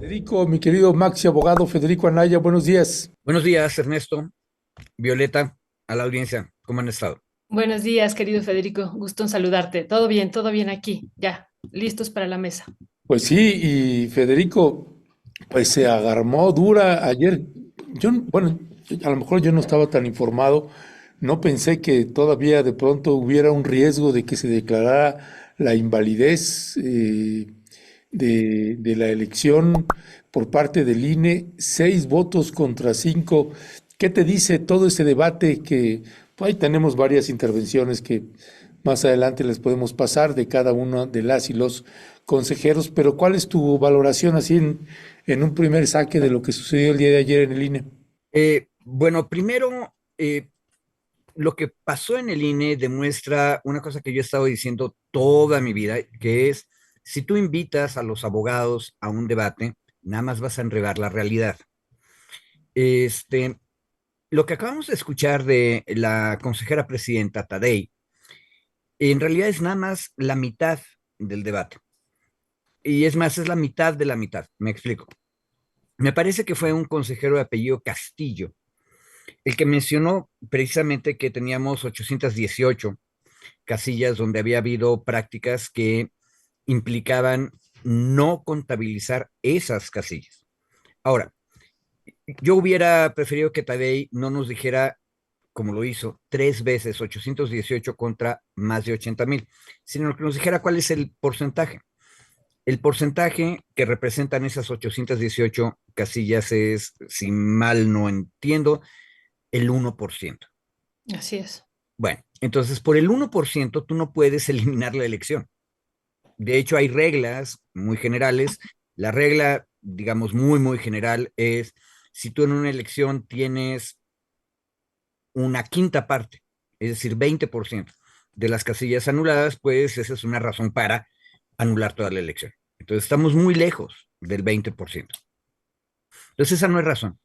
Federico, mi querido Maxi, abogado Federico Anaya, buenos días. Buenos días, Ernesto, Violeta, a la audiencia. ¿Cómo han estado? Buenos días, querido Federico. Gusto en saludarte. Todo bien aquí. Ya, listos para la mesa. Pues sí, y Federico, pues se agarmó dura ayer. Bueno, a lo mejor yo no estaba tan informado, no pensé que todavía de pronto hubiera un riesgo de que se declarara la invalidez de la elección por parte del INE, 6 votos contra 5. ¿Qué te dice todo ese debate que pues, ahí tenemos varias intervenciones que más adelante les podemos pasar de cada uno de las y los consejeros, pero ¿cuál es tu valoración así en un primer saque de lo que sucedió el día de ayer en el INE? Bueno, primero, lo que pasó en el INE demuestra una cosa que yo he estado diciendo toda mi vida, que es, si tú invitas a los abogados a un debate, nada más vas a enredar la realidad. Este, lo que acabamos de escuchar de la consejera presidenta Tadei, en realidad es nada más la mitad del debate. Y es más, es la mitad de la mitad, me explico. Me parece que fue un consejero de apellido Castillo, el que mencionó precisamente que teníamos 818 casillas donde había habido prácticas que implicaban no contabilizar esas casillas. Ahora, yo hubiera preferido que Tadei no nos dijera, como lo hizo, 3 veces 818 contra más de 80,000, sino que nos dijera cuál es el porcentaje. El porcentaje que representan esas 818 casillas es, si mal no entiendo, el 1%. Así es. Bueno, entonces por el 1% tú no puedes eliminar la elección. De hecho, hay reglas muy generales. La regla, digamos, muy, muy general es si tú en una elección tienes una quinta parte, es decir, 20% de las casillas anuladas, pues esa es una razón para anular toda la elección. Entonces estamos muy lejos del 20%. Entonces esa no es razón.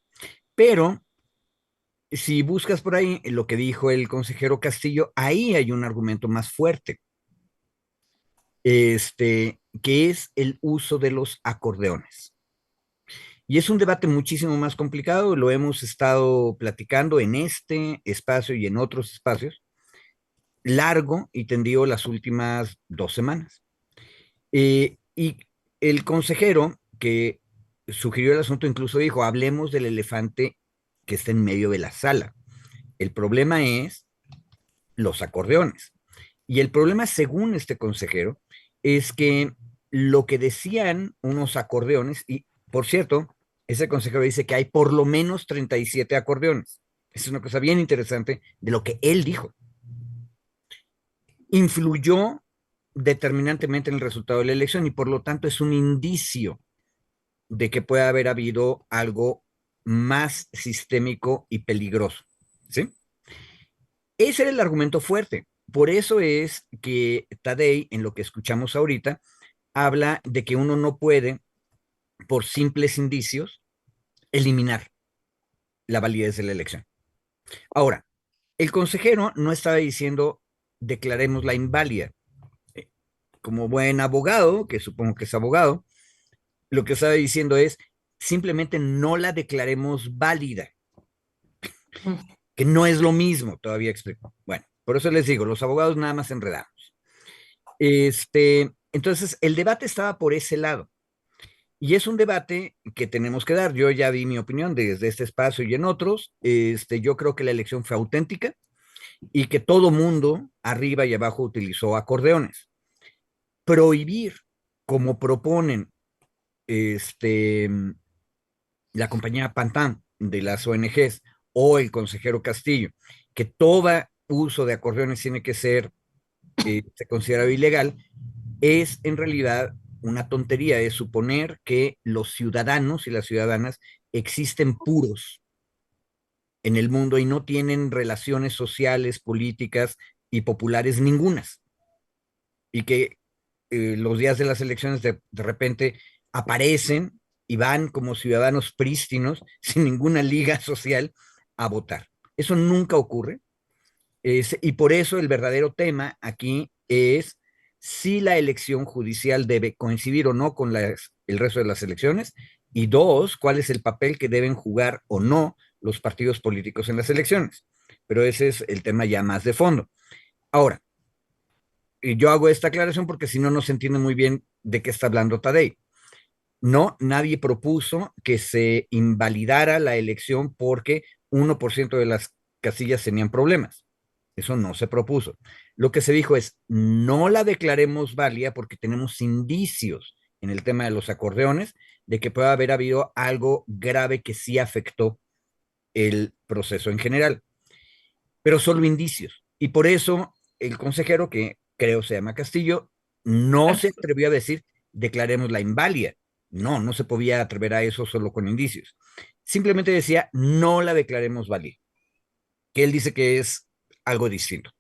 Pero si buscas por ahí lo que dijo el consejero Castillo, ahí hay un argumento más fuerte, que es el uso de los acordeones. Y es un debate muchísimo más complicado, lo hemos estado platicando en este espacio y en otros espacios, largo y tendido las últimas 2 semanas. Y el consejero que sugirió el asunto incluso dijo, hablemos del elefante que está en medio de la sala. El problema es los acordeones. Y el problema, según este consejero, es que lo que decían unos acordeones, y por cierto, ese consejero dice que hay por lo menos 37 acordeones. Es una cosa bien interesante de lo que él dijo. Influyó determinantemente en el resultado de la elección y por lo tanto es un indicio de que puede haber habido algo más sistémico y peligroso. ¿Sí? Ese era el argumento fuerte. Por eso es que Tadei, en lo que escuchamos ahorita, habla de que uno no puede, por simples indicios, eliminar la validez de la elección. Ahora, el consejero no estaba diciendo declaremos la inválida. Como buen abogado, que supongo que es abogado, lo que estaba diciendo es simplemente no la declaremos válida, Mm. que no es lo mismo, todavía explico. Bueno, por eso les digo, los abogados nada más enredamos. Entonces, el debate estaba por ese lado. Y es un debate que tenemos que dar. Yo ya di mi opinión desde este espacio y en otros. Yo creo que la elección fue auténtica y que todo mundo, arriba y abajo, utilizó acordeones. Prohibir, como proponen este, la compañía Pantan de las ONGs o el consejero Castillo, que todo uso de acordeones tiene que ser considerado ilegal, es en realidad una tontería, es suponer que los ciudadanos y las ciudadanas existen puros en el mundo y no tienen relaciones sociales, políticas y populares ningunas. Y que los días de las elecciones de repente aparecen y van como ciudadanos prístinos, sin ninguna liga social, a votar. Eso nunca ocurre. Y por eso el verdadero tema aquí es si la elección judicial debe coincidir o no con el resto de las elecciones, y dos, cuál es el papel que deben jugar o no los partidos políticos en las elecciones. Pero ese es el tema ya más de fondo. Ahora, yo hago esta aclaración porque si no, no se entiende muy bien de qué está hablando Tadei. No, nadie propuso que se invalidara la elección porque 1% de las casillas tenían problemas. Eso no se propuso. Lo que se dijo es, no la declaremos válida porque tenemos indicios en el tema de los acordeones de que puede haber habido algo grave que sí afectó el proceso en general, pero solo indicios. Y por eso el consejero, que creo se llama Castillo, no se atrevió a decir declaremos la inválida. No, no se podía atrever a eso solo con indicios. Simplemente decía no la declaremos válida, que él dice que es algo distinto.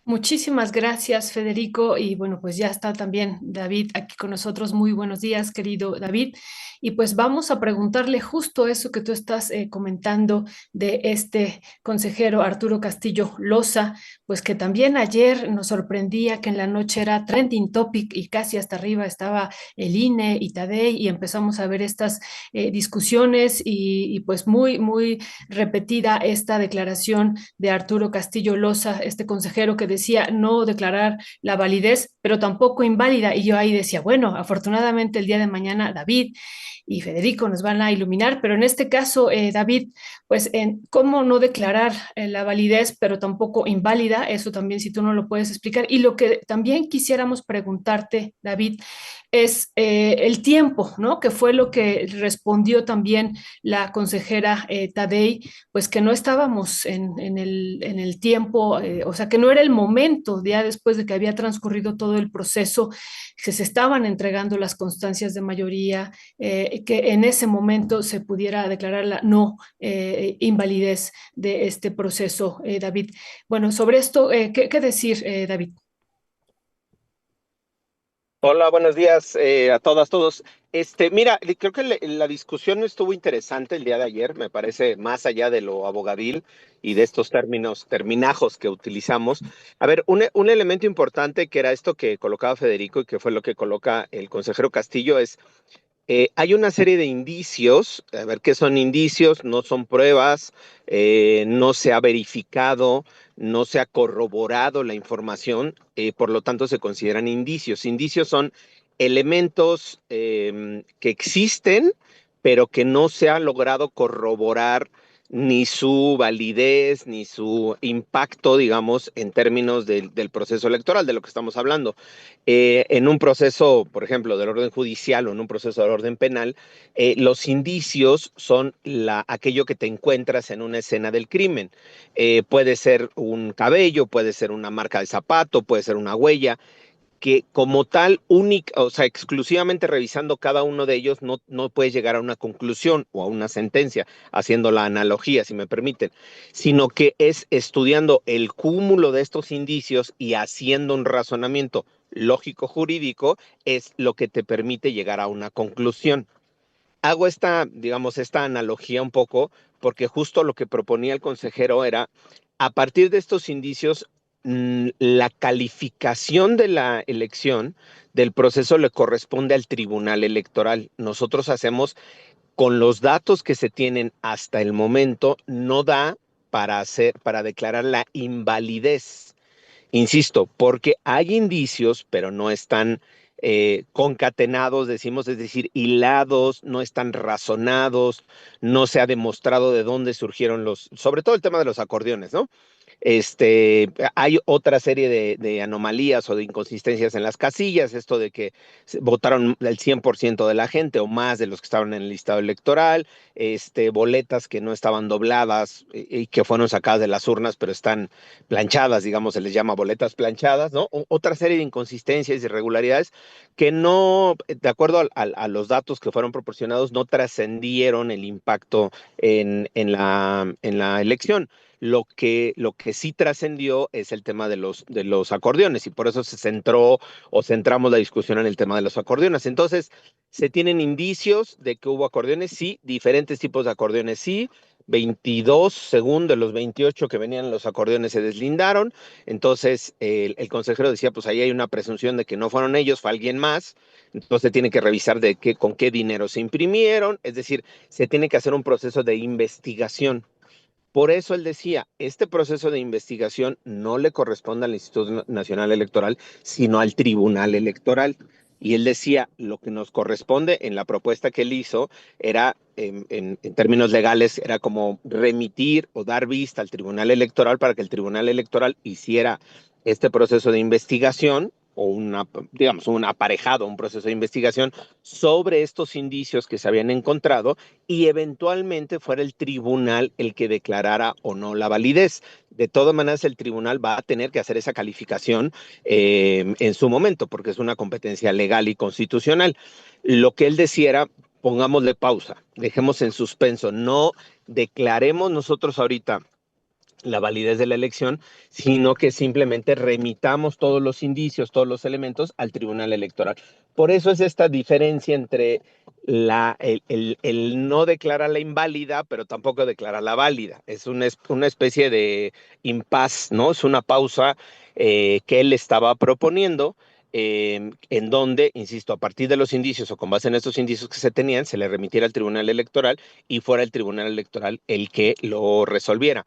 Muchísimas gracias, Federico. Y bueno, pues ya está también David aquí con nosotros. Muy buenos días, querido David. Y pues vamos a preguntarle justo eso que tú estás comentando de este consejero Arturo Castillo Loza, pues que también ayer nos sorprendía que en la noche era trending topic y casi hasta arriba estaba el INE y Tadei y empezamos a ver estas discusiones y pues muy repetida esta declaración de Arturo Castillo Loza, este consejero que decía no declarar la validez, pero tampoco inválida. Y yo ahí decía, bueno, afortunadamente el día de mañana David y Federico nos van a iluminar, pero en este caso, David, pues en cómo no declarar la validez, pero tampoco inválida, eso también si tú no lo puedes explicar. Y lo que también quisiéramos preguntarte, David, es el tiempo, ¿no? Que fue lo que respondió también la consejera Tadei, pues que no estábamos en el tiempo, o sea, que no era el momento, ya después de que había transcurrido todo el proceso, que se estaban entregando las constancias de mayoría, que en ese momento se pudiera declarar la no invalidez de este proceso, David. Bueno, sobre esto, ¿qué decir, David? Hola, buenos días a todas, todos. Mira, creo que la discusión estuvo interesante el día de ayer, me parece, más allá de lo abogadil y de estos terminajos que utilizamos. A ver, un elemento importante que era esto que colocaba Federico y que fue lo que coloca el consejero Castillo es hay una serie de indicios, a ver qué son indicios, no son pruebas, no se ha verificado, no se ha corroborado la información, por lo tanto se consideran indicios. Indicios son elementos que existen, pero que no se ha logrado corroborar ni su validez, ni su impacto, digamos, en términos del proceso electoral, de lo que estamos hablando. En un proceso, por ejemplo, del orden judicial o en un proceso del orden penal, los indicios son aquello que te encuentras en una escena del crimen. Puede ser un cabello, puede ser una marca de zapato, puede ser una huella que como tal, única, o sea, exclusivamente revisando cada uno de ellos, no puedes llegar a una conclusión o a una sentencia, haciendo la analogía, si me permiten, sino que es estudiando el cúmulo de estos indicios y haciendo un razonamiento lógico jurídico, es lo que te permite llegar a una conclusión. Hago digamos, esta analogía un poco porque justo lo que proponía el consejero era, a partir de estos indicios, la calificación de la elección del proceso le corresponde al tribunal electoral. Nosotros hacemos con los datos que se tienen hasta el momento, no da para declarar la invalidez. Insisto, porque hay indicios, pero no están concatenados, decimos, es decir, hilados, no están razonados, no se ha demostrado de dónde surgieron sobre todo el tema de los acordeones, ¿no? Hay otra serie de anomalías o de inconsistencias en las casillas, esto de que votaron el 100% de la gente o más de los que estaban en el listado electoral, boletas que no estaban dobladas y que fueron sacadas de las urnas, pero están planchadas, digamos, se les llama boletas planchadas, ¿no? Otra serie de inconsistencias y irregularidades que no, de acuerdo a los datos que fueron proporcionados, no trascendieron el impacto en la elección. Lo que sí trascendió es el tema de los acordeones y por eso se centró o centramos la discusión en el tema de los acordeones. Entonces, se tienen indicios de que hubo acordeones, sí, diferentes tipos de acordeones, sí, 22, según de los 28 que venían los acordeones se deslindaron. Entonces el consejero decía, pues ahí hay una presunción de que no fueron ellos, fue alguien más. Entonces tiene que revisar con qué dinero se imprimieron. Es decir, se tiene que hacer un proceso de investigación. Por eso él decía, este proceso de investigación no le corresponde al Instituto Nacional Electoral, sino al Tribunal Electoral. Y él decía, lo que nos corresponde en la propuesta que él hizo era, en términos legales, era como remitir o dar vista al Tribunal Electoral para que el Tribunal Electoral hiciera este proceso de investigación o digamos, un aparejado, un proceso de investigación sobre estos indicios que se habían encontrado y eventualmente fuera el tribunal el que declarara o no la validez. De todas maneras, el tribunal va a tener que hacer esa calificación en su momento, porque es una competencia legal y constitucional. Lo que él decía era, pongámosle pausa, dejemos en suspenso, no declaremos nosotros ahorita la validez de la elección, sino que simplemente remitamos todos los indicios, todos los elementos al Tribunal Electoral. Por eso es esta diferencia entre el no declararla inválida, pero tampoco declararla válida. Es una especie de impasse, ¿no? Es una pausa que él estaba proponiendo, en donde, insisto, a partir de los indicios o con base en estos indicios que se tenían, se le remitiera al Tribunal Electoral y fuera el Tribunal Electoral el que lo resolviera.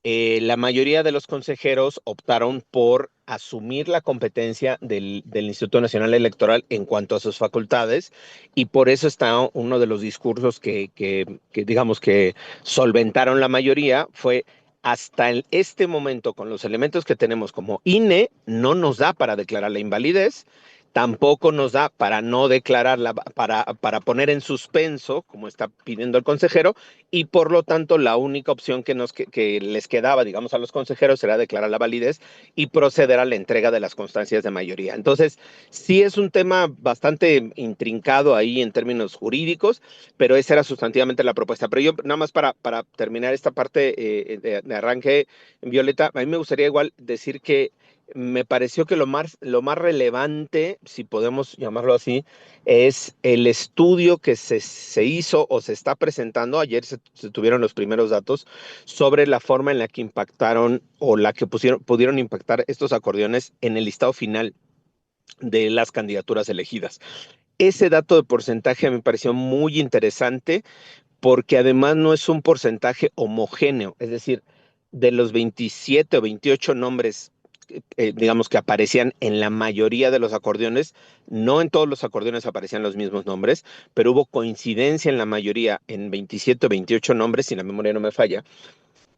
La mayoría de los consejeros optaron por asumir la competencia del Instituto Nacional Electoral en cuanto a sus facultades y por eso está uno de los discursos que digamos que solventaron la mayoría fue hasta este momento con los elementos que tenemos como INE no nos da para declarar la invalidez. Tampoco nos da para no declararla, para poner en suspenso, como está pidiendo el consejero, y por lo tanto la única opción que les quedaba, digamos, a los consejeros era declarar la validez y proceder a la entrega de las constancias de mayoría. Entonces, sí es un tema bastante intrincado ahí en términos jurídicos, pero esa era sustantivamente la propuesta. Pero yo, nada más para terminar esta parte de arranque, Violeta, a mí me gustaría igual decir que me pareció que lo más relevante, si podemos llamarlo así, es el estudio que se hizo o se está presentando. Ayer se tuvieron los primeros datos sobre la forma en la que impactaron o la que pudieron impactar estos acordeones en el listado final de las candidaturas elegidas. Ese dato de porcentaje me pareció muy interesante porque además no es un porcentaje homogéneo, es decir, de los 27 o 28 nombres digamos que aparecían en la mayoría de los acordeones, no en todos los acordeones aparecían los mismos nombres, pero hubo coincidencia en la mayoría, en 27 o 28 nombres, si la memoria no me falla.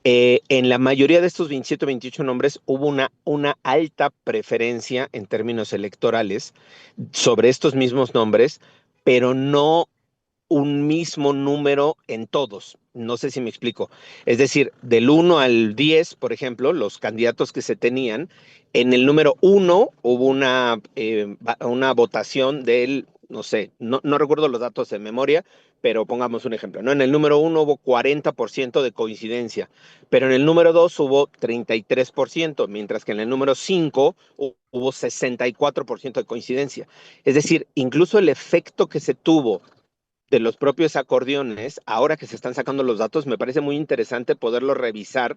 En la mayoría de estos 27 o 28 nombres hubo una alta preferencia en términos electorales sobre estos mismos nombres, pero no un mismo número en todos. No sé si me explico. Es decir, del 1 al 10, por ejemplo, los candidatos que se tenían, en el número 1 hubo una votación del, no sé, no recuerdo los datos de memoria, pero pongamos un ejemplo, ¿no? En el número 1 hubo 40% de coincidencia, pero en el número 2 hubo 33%, mientras que en el número 5 hubo 64% de coincidencia. Es decir, incluso el efecto que se tuvo de los propios acordeones, ahora que se están sacando los datos, me parece muy interesante poderlo revisar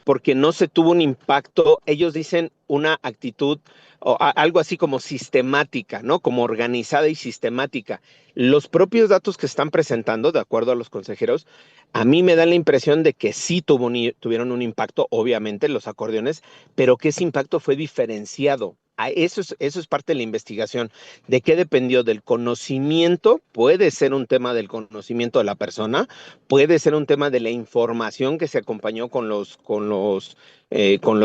porque no se tuvo un impacto, ellos dicen una actitud o algo así como sistemática, ¿no? Como organizada y sistemática. Los propios datos que están presentando, de acuerdo a los consejeros, a mí me da la impresión de que sí tuvieron un impacto, obviamente, los acordeones, pero que ese impacto fue diferenciado. Eso es parte de la investigación. ¿De qué dependió? Del conocimiento, puede ser un tema del conocimiento de la persona, puede ser un tema de la información que se acompañó con los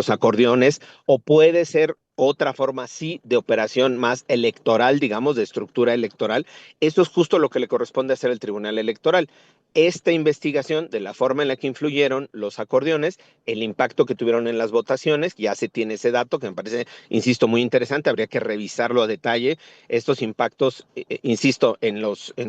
acordeones, o puede ser otra forma, sí, de operación más electoral, digamos, de estructura electoral. Eso es justo lo que le corresponde hacer al Tribunal Electoral. Esta investigación de la forma en la que influyeron los acordeones, el impacto que tuvieron en las votaciones, ya se tiene ese dato que me parece, insisto, muy interesante, habría que revisarlo a detalle. Estos impactos, insisto,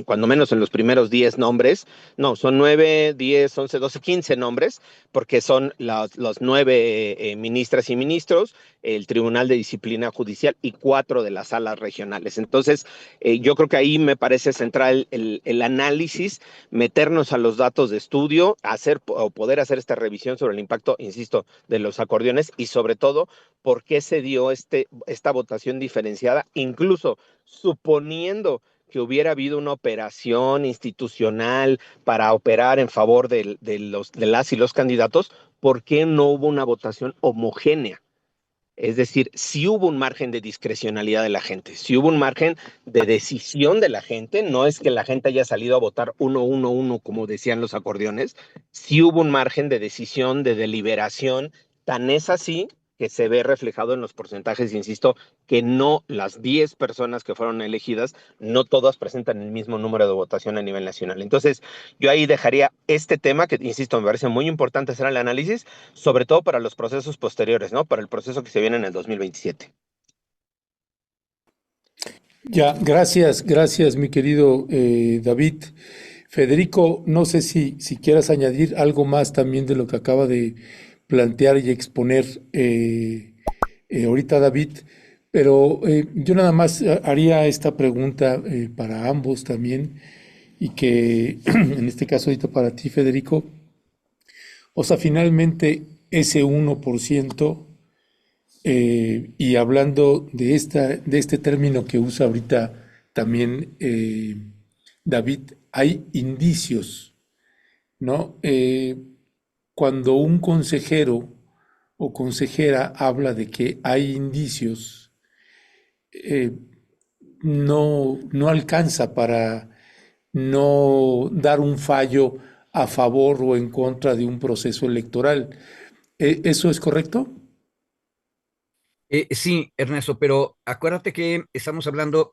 cuando menos en los primeros 10 nombres, no, son 9, 10, 11, 12, 15 nombres, porque son los 9 ministras y ministros, el Tribunal de Disciplina Judicial y 4 de las salas regionales. Entonces, yo creo que ahí me parece central el análisis, meternos a los datos de estudio, hacer o poder hacer esta revisión sobre el impacto, insisto, de los acordeones y sobre todo por qué se dio esta votación diferenciada, incluso suponiendo que hubiera habido una operación institucional para operar en favor de las y los candidatos, ¿por qué no hubo una votación homogénea? Es decir, si hubo un margen de discrecionalidad de la gente, si hubo un margen de decisión de la gente, no es que la gente haya salido a votar 1-1-1 como decían los acordeones, si hubo un margen de decisión, de deliberación, tan es así que se ve reflejado en los porcentajes, insisto, que no las 10 personas que fueron elegidas, no todas presentan el mismo número de votación a nivel nacional. Entonces, yo ahí dejaría este tema, que insisto, me parece muy importante hacer el análisis, sobre todo para los procesos posteriores, ¿no? Para el proceso que se viene en el 2027. Ya, gracias, mi querido David. Federico, no sé si quieras añadir algo más también de lo que acaba de plantear y exponer ahorita David, pero yo nada más haría esta pregunta para ambos también, y que en este caso ahorita para ti, Federico. O sea, finalmente ese 1%, y hablando de este término que usa ahorita también David, hay indicios, ¿no? Cuando un consejero o consejera habla de que hay indicios, eh, no alcanza para no dar un fallo a favor o en contra de un proceso electoral. ¿Eso es correcto? Sí, Ernesto, pero acuérdate que estamos hablando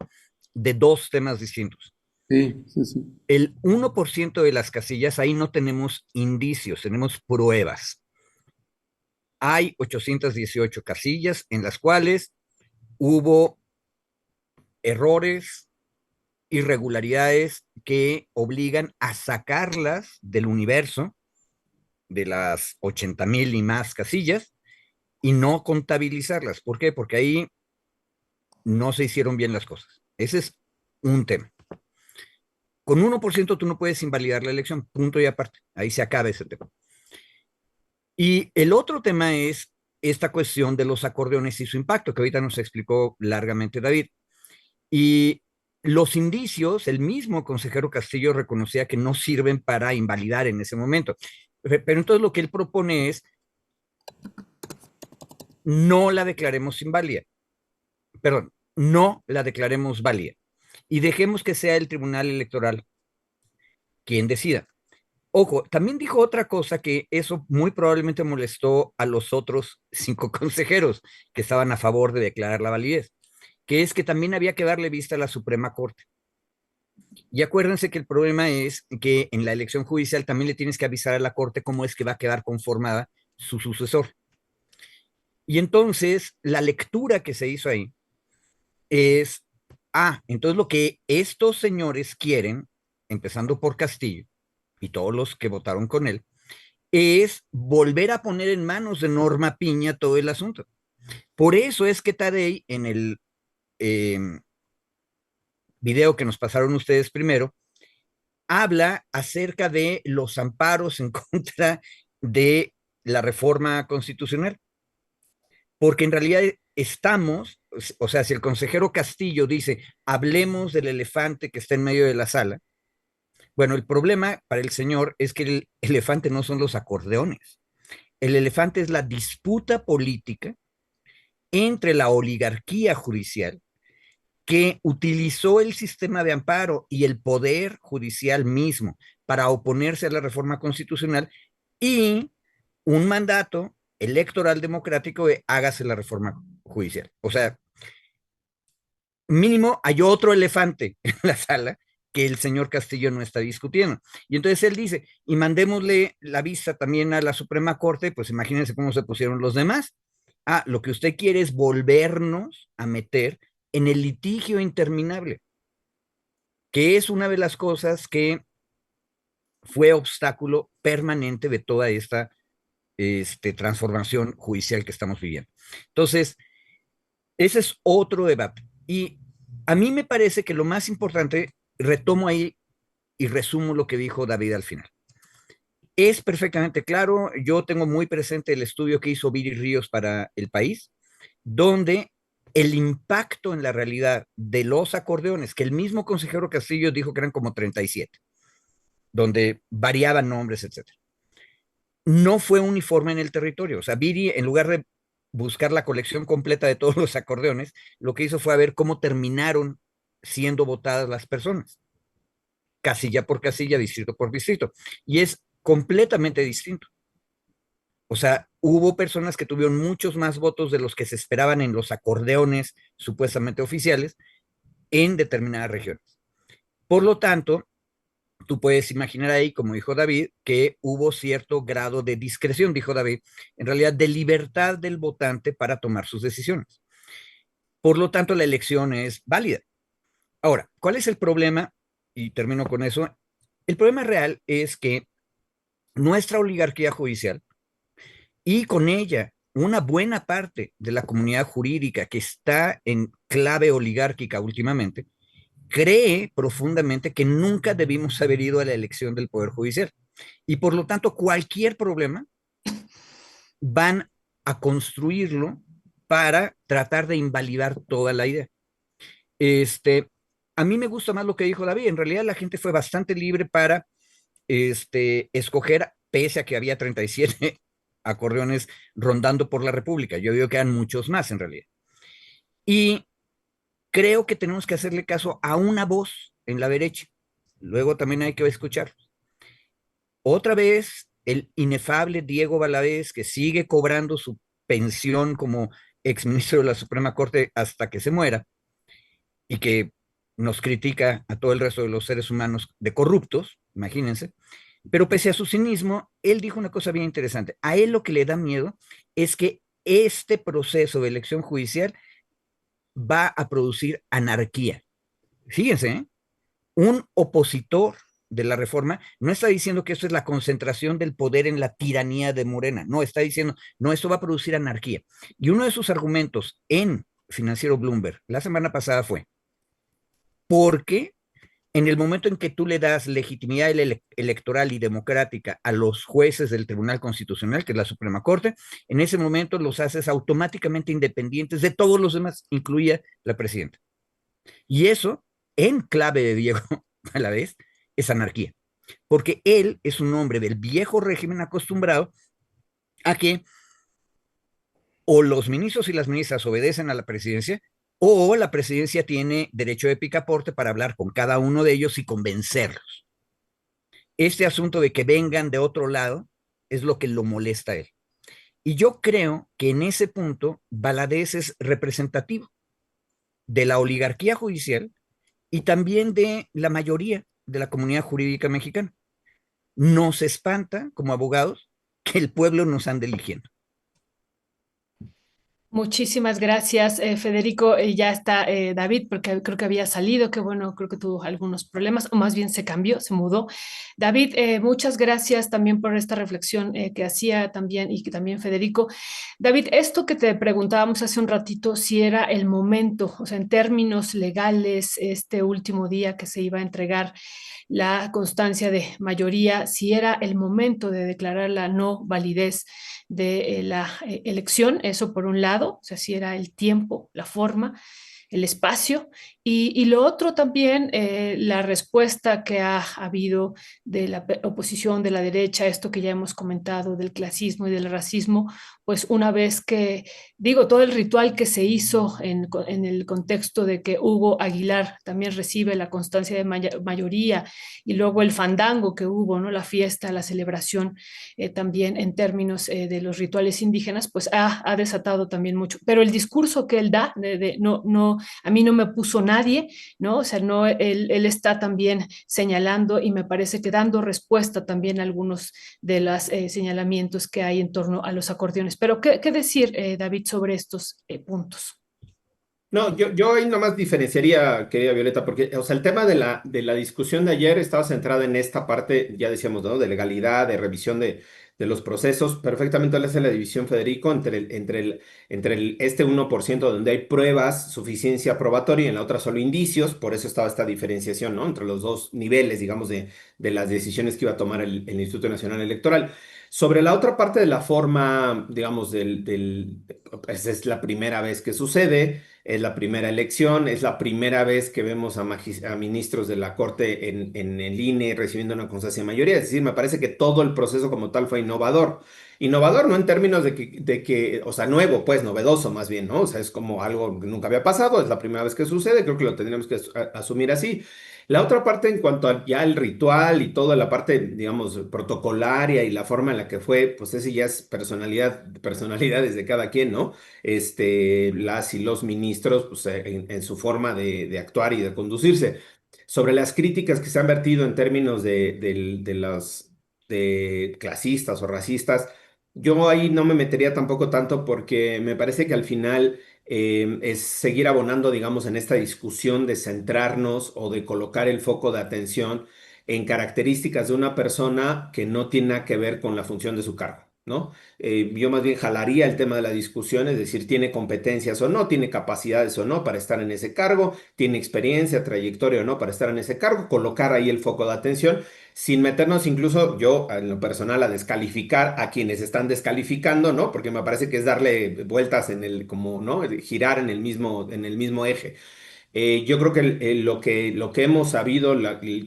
de dos temas distintos. Sí, sí, sí. El 1% de las casillas, ahí no tenemos indicios, tenemos pruebas. Hay 818 casillas en las cuales hubo errores, irregularidades que obligan a sacarlas del universo de las 80,000 y más casillas y no contabilizarlas. ¿Por qué? Porque ahí no se hicieron bien las cosas. Ese es un tema. Con 1% tú no puedes invalidar la elección, punto y aparte. Ahí se acaba ese tema. Y el otro tema es esta cuestión de los acordeones y su impacto, que ahorita nos explicó largamente David. Y los indicios, el mismo consejero Castillo reconocía que no sirven para invalidar en ese momento. Pero entonces lo que él propone es no la declaremos inválida, perdón, no la declaremos válida y dejemos que sea el Tribunal Electoral quien decida. Ojo, también dijo otra cosa que eso muy probablemente molestó a los otros 5 consejeros que estaban a favor de declarar la validez, que es que también había que darle vista a la Suprema Corte. Y acuérdense que el problema es que en la elección judicial también le tienes que avisar a la Corte cómo es que va a quedar conformada su sucesor. Y entonces la lectura que se hizo ahí es, entonces lo que estos señores quieren, empezando por Castillo y todos los que votaron con él, es volver a poner en manos de Norma Piña todo el asunto. Por eso es que Tadei, en el eh, video que nos pasaron ustedes primero, habla acerca de los amparos en contra de la reforma constitucional, porque en realidad estamos, o sea, si el consejero Castillo dice, hablemos del elefante que está en medio de la sala, bueno, el problema para el señor es que el elefante no son los acordeones, el elefante es la disputa política entre la oligarquía judicial que utilizó el sistema de amparo y el poder judicial mismo para oponerse a la reforma constitucional y un mandato electoral democrático de hágase la reforma judicial. O sea, mínimo hay otro elefante en la sala que el señor Castillo no está discutiendo. Y entonces él dice, y mandémosle la vista también a la Suprema Corte, pues imagínense cómo se pusieron los demás. Lo que usted quiere es volvernos a meter en el litigio interminable, que es una de las cosas que fue obstáculo permanente de toda esta transformación judicial que estamos viviendo. Entonces, ese es otro debate. Y a mí me parece que lo más importante, retomo ahí y resumo lo que dijo David al final. Es perfectamente claro, yo tengo muy presente el estudio que hizo Viri Ríos para El País, donde el impacto en la realidad de los acordeones, que el mismo consejero Castillo dijo que eran como 37, donde variaban nombres, etcétera, no fue uniforme en el territorio. O sea, Viri, en lugar de buscar la colección completa de todos los acordeones, lo que hizo fue a ver cómo terminaron siendo votadas las personas, casilla por casilla, distrito por distrito. Y es completamente distinto. O sea, hubo personas que tuvieron muchos más votos de los que se esperaban en los acordeones supuestamente oficiales en determinadas regiones. Por lo tanto, tú puedes imaginar ahí, como dijo David, que hubo cierto grado de discreción, dijo David, en realidad de libertad del votante para tomar sus decisiones. Por lo tanto, la elección es válida. Ahora, ¿cuál es el problema? Y termino con eso. El problema real es que nuestra oligarquía judicial y con ella una buena parte de la comunidad jurídica que está en clave oligárquica últimamente, cree profundamente que nunca debimos haber ido a la elección del Poder Judicial. Y por lo tanto, cualquier problema van a construirlo para tratar de invalidar toda la idea. A mí me gusta más lo que dijo David. En realidad, la gente fue bastante libre para escoger, pese a que había 37 acordeones rondando por la República. Yo digo que eran muchos más en realidad. Y creo que tenemos que hacerle caso a una voz en la derecha. Luego también hay que escuchar. Otra vez, el inefable Diego Valadez, que sigue cobrando su pensión como exministro de la Suprema Corte hasta que se muera, y que nos critica a todo el resto de los seres humanos de corruptos, imagínense, pero pese a su cinismo, él dijo una cosa bien interesante. A él lo que le da miedo es que este proceso de elección judicial va a producir anarquía. Fíjense, ¿eh? Un opositor de la reforma no está diciendo que esto es la concentración del poder en la tiranía de Morena, no, está diciendo, no, esto va a producir anarquía. Y uno de sus argumentos en Financiero Bloomberg la semana pasada fue, porque en el momento en que tú le das legitimidad electoral y democrática a los jueces del Tribunal Constitucional, que es la Suprema Corte, en ese momento los haces automáticamente independientes de todos los demás, incluida la presidenta. Y eso, en clave de Diego a la vez, es anarquía. Porque él es un hombre del viejo régimen acostumbrado a que o los ministros y las ministras obedecen a la presidencia o la presidencia tiene derecho de picaporte para hablar con cada uno de ellos y convencerlos. Este asunto de que vengan de otro lado es lo que lo molesta a él. Y yo creo que en ese punto Valadez es representativo de la oligarquía judicial y también de la mayoría de la comunidad jurídica mexicana. Nos espanta como abogados que el pueblo nos ande eligiendo. Muchísimas gracias, Federico. Ya está David, porque creo que había salido, que bueno, creo que tuvo algunos problemas, o más bien se cambió, se mudó. David, muchas gracias también por esta reflexión que hacía también y que también Federico. David, esto que te preguntábamos hace un ratito, si era el momento, o sea, en términos legales, este último día que se iba a entregar la constancia de mayoría, si era el momento de declarar la no validez de la elección, eso por un lado, o sea, si era el tiempo, la forma, el espacio, y lo otro también, la respuesta que ha habido de la oposición, de la derecha, esto que ya hemos comentado del clasismo y del racismo, pues una vez que, digo, todo el ritual que se hizo en el contexto de que Hugo Aguilar también recibe la constancia de mayoría, y luego el fandango que hubo, ¿no? La fiesta, la celebración, también en términos de los rituales indígenas, pues ha desatado también mucho. Pero el discurso que él da, no, no, a mí no me puso nadie, ¿no? O sea, no, él está también señalando y me parece que dando respuesta también a algunos de los señalamientos que hay en torno a los acordeones. Pero, ¿qué decir, David, sobre estos puntos? No, yo ahí nomás diferenciaría, querida Violeta, porque, o sea, el tema de la discusión de ayer estaba centrada en esta parte, ya decíamos, ¿no? De legalidad, de revisión de los procesos. Perfectamente le hace la división, Federico, este 1% donde hay pruebas, suficiencia probatoria, y en la otra solo indicios. Por eso estaba esta diferenciación, ¿no? Entre los dos niveles, digamos, de las decisiones que iba a tomar el Instituto Nacional Electoral. Sobre la otra parte de la forma, digamos, pues es la primera vez que sucede, es la primera elección, es la primera vez que vemos a ministros de la Corte en el INE recibiendo una constancia de mayoría. Es decir, me parece que todo el proceso como tal fue innovador. Innovador no en términos o sea, nuevo, pues, novedoso más bien, ¿no? O sea, es como algo que nunca había pasado, es la primera vez que sucede, creo que lo tendríamos que asumir así. La otra parte en cuanto a ya el ritual y toda la parte, digamos, protocolaria y la forma en la que fue, pues ese ya es personalidades de cada quien, ¿no? Las y los ministros, pues en su forma de actuar y de conducirse. Sobre las críticas que se han vertido en términos de clasistas o racistas, yo ahí no me metería tampoco tanto porque me parece que al final es seguir abonando, digamos, en esta discusión de centrarnos o de colocar el foco de atención en características de una persona que no tiene nada que ver con la función de su cargo, ¿no? Yo más bien jalaría el tema de la discusión, es decir, tiene competencias o no, tiene capacidades o no para estar en ese cargo, tiene experiencia, trayectoria o no para estar en ese cargo, colocar ahí el foco de atención sin meternos incluso yo en lo personal a descalificar a quienes están descalificando, ¿no? Porque me parece que es darle vueltas como, ¿no? Girar en el mismo eje. Yo creo que lo que hemos sabido,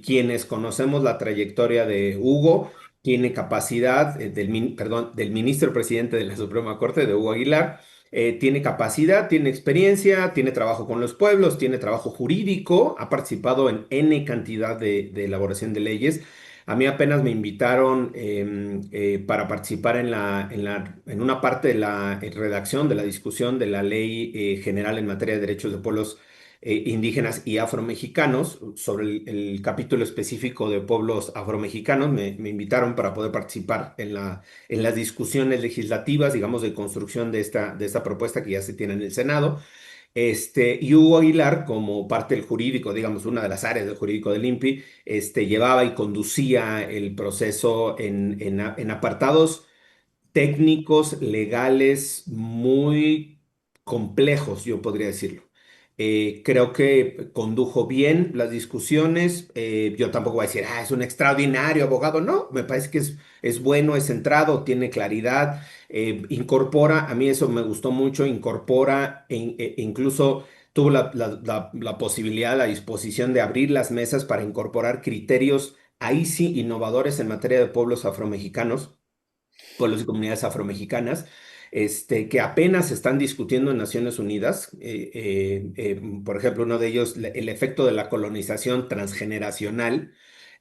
quienes conocemos la trayectoria de Hugo, tiene capacidad, perdón, del ministro presidente de la Suprema Corte, de Hugo Aguilar, tiene capacidad, tiene experiencia, tiene trabajo con los pueblos, tiene trabajo jurídico, ha participado en N cantidad de elaboración de leyes. A mí apenas me invitaron para participar en una parte de la redacción, de la discusión de la Ley General en materia de derechos de pueblos indígenas y afromexicanos, sobre el capítulo específico de pueblos afromexicanos. Me invitaron para poder participar en las discusiones legislativas, digamos, de construcción de esta propuesta que ya se tiene en el Senado. Y Hugo Aguilar, como parte del jurídico, digamos, una de las áreas del jurídico del INPI, llevaba y conducía el proceso en apartados técnicos, legales, muy complejos, yo podría decirlo. Creo que condujo bien las discusiones. Yo tampoco voy a decir, es un extraordinario abogado. No, me parece que es bueno, es centrado, tiene claridad, incorpora, a mí eso me gustó mucho, incorpora incluso tuvo la posibilidad, la disposición de abrir las mesas para incorporar criterios, ahí sí, innovadores en materia de pueblos afromexicanos, pueblos y comunidades afromexicanas, que apenas se están discutiendo en Naciones Unidas. Por ejemplo, uno de ellos, el efecto de la colonización transgeneracional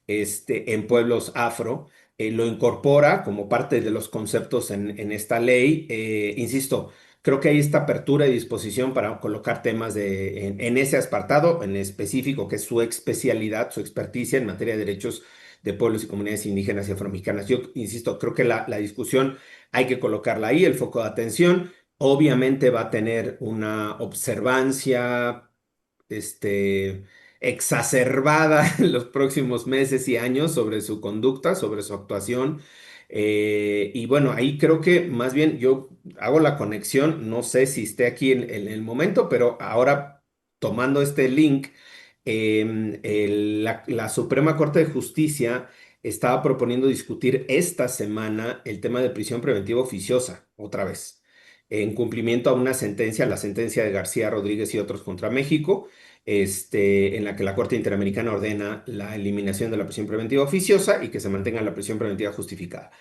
en pueblos afro, lo incorpora como parte de los conceptos en esta ley. Insisto, creo que hay esta apertura y disposición para colocar temas en ese apartado en específico, que es su especialidad, su experticia en materia de derechos de pueblos y comunidades indígenas y afromexicanas. Yo insisto, creo que la discusión hay que colocarla ahí, el foco de atención. Obviamente va a tener una observancia, este, exacerbada en los próximos meses y años sobre su conducta, sobre su actuación. Y bueno, ahí creo que más bien yo hago la conexión, no sé si esté aquí en el momento, pero ahora tomando este link, la Suprema Corte de Justicia estaba proponiendo discutir esta semana el tema de prisión preventiva oficiosa, otra vez, en cumplimiento a una sentencia, la sentencia de García Rodríguez y otros contra México, en la que la Corte Interamericana ordena la eliminación de la prisión preventiva oficiosa y que se mantenga la prisión preventiva justificada.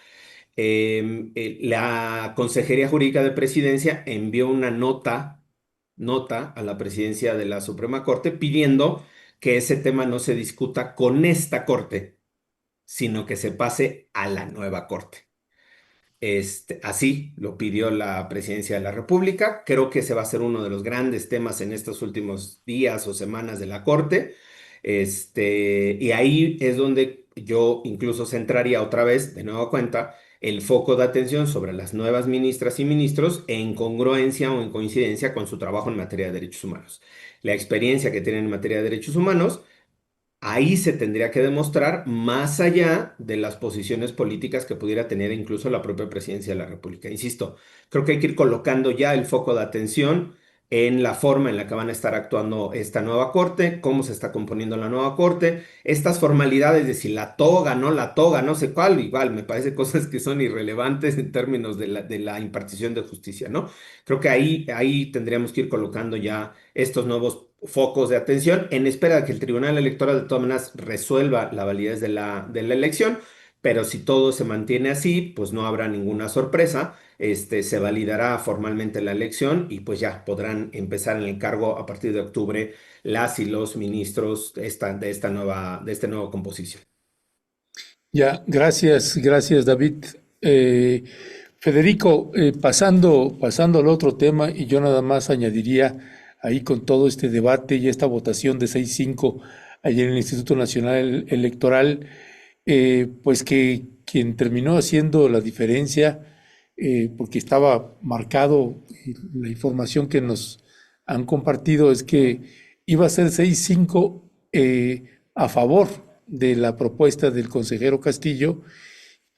La Consejería Jurídica de Presidencia envió una nota a la presidencia de la Suprema Corte pidiendo que ese tema no se discuta con esta Corte, sino que se pase a la nueva Corte. Así lo pidió la Presidencia de la República. Creo que ese va a ser uno de los grandes temas en estos últimos días o semanas de la Corte. Y ahí es donde yo incluso centraría otra vez, de nueva cuenta, el foco de atención sobre las nuevas ministras y ministros en congruencia o en coincidencia con su trabajo en materia de derechos humanos. La experiencia que tienen en materia de derechos humanos Ahí se tendría que demostrar más allá de las posiciones políticas que pudiera tener incluso la propia presidencia de la República. Insisto, creo que hay que ir colocando ya el foco de atención en la forma en la que van a estar actuando esta nueva corte, cómo se está componiendo la nueva corte, estas formalidades de si la toga, no la toga, no sé cuál, igual me parece cosas que son irrelevantes en términos de la impartición de justicia, ¿no? Creo que ahí tendríamos que ir colocando ya estos nuevos focos de atención en espera de que el Tribunal Electoral de todas maneras resuelva la validez de la elección, pero si todo se mantiene así, pues no habrá ninguna sorpresa, se validará formalmente la elección y pues ya podrán empezar en el cargo a partir de octubre las y los ministros de esta nueva composición. Ya, gracias, gracias David. Eh, Federico, pasando al otro tema, y yo nada más añadiría ahí con todo este debate y esta votación de 6-5 ayer en el Instituto Nacional Electoral, pues que quien terminó haciendo la diferencia, porque estaba marcado, y la información que nos han compartido es que iba a ser 6-5 a favor de la propuesta del consejero Castillo.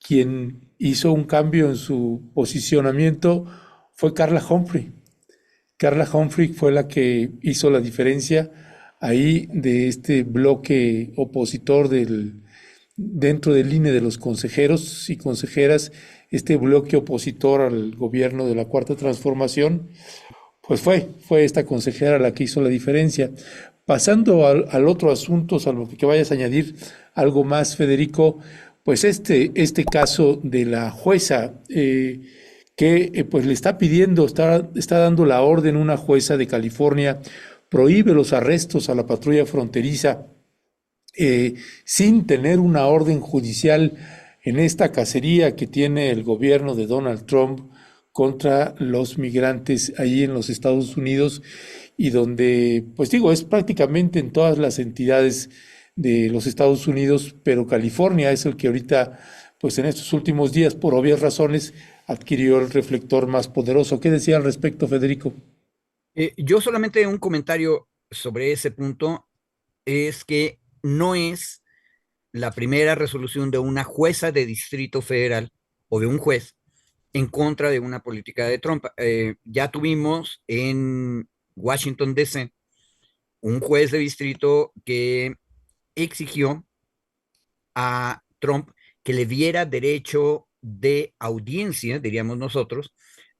Quien hizo un cambio en su posicionamiento fue Carla Humphrey. Carla Humphrey fue la que hizo la diferencia ahí de este bloque opositor dentro del INE de los consejeros y consejeras, este bloque opositor al gobierno de la Cuarta Transformación, pues fue esta consejera la que hizo la diferencia. Pasando al otro asunto, salvo que vayas a añadir algo más, Federico, pues este caso de la jueza que pues le está pidiendo, está dando la orden, una jueza de California, prohíbe los arrestos a la patrulla fronteriza sin tener una orden judicial en esta cacería que tiene el gobierno de Donald Trump contra los migrantes ahí en los Estados Unidos y donde, pues digo, es prácticamente en todas las entidades de los Estados Unidos, pero California es el que ahorita, pues en estos últimos días, por obvias razones, adquirió el reflector más poderoso. ¿Qué decía al respecto, Federico? Yo solamente un comentario sobre ese punto es que no es la primera resolución de una jueza de distrito federal o de un juez en contra de una política de Trump. Ya tuvimos en Washington, D.C., un juez de distrito que exigió a Trump que le diera derecho de audiencia, diríamos nosotros,